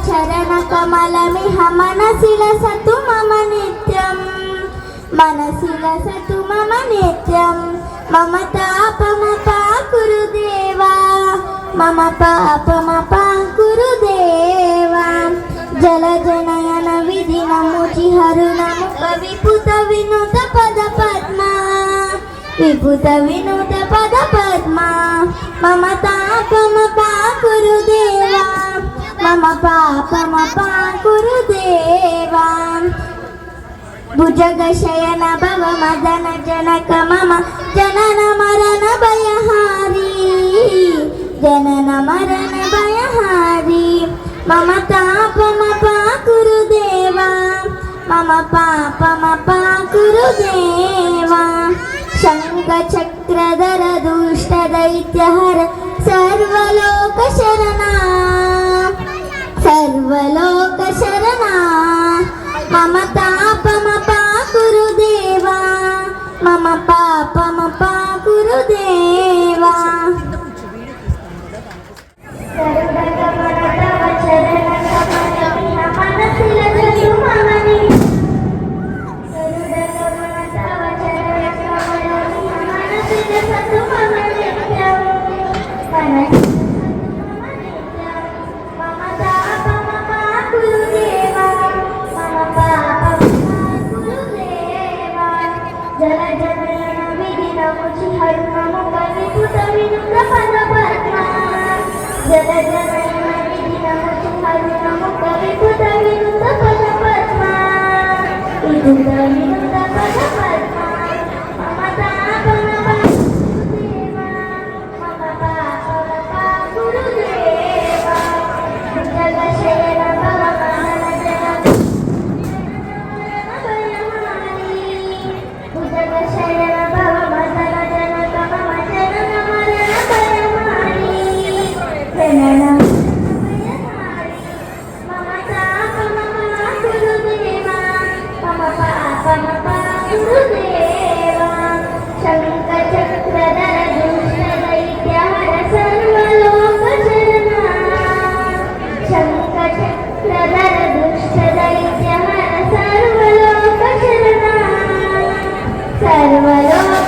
चरण कमलमिह मनसि लसतु मम नित्यं मनसि लसतु मम नित्यं मम तापमपाकुरु देवा मम पापमपाकुरु देवा जलजनयन विधिनमुचिहरुणमुख विपुत विनुत पद पद्मा विपुत विनुत पद पद्मा मम तापमपाकुरु देवा मम पापमपाकुरु देवा भुजगशयन भव मदन जनक मम जनन मरण भयहारी जनन मरण भयहारी मम तापमपाकुरु देवा मम पापमपाकुरु देवा शङ्खचक्रधर दुष्टदैत्यहर सर्वलोकशरणा सर्वलोकशरणा मम तापमपाकुरु देवा मम पापमपाकुरु देवा सर्वलोक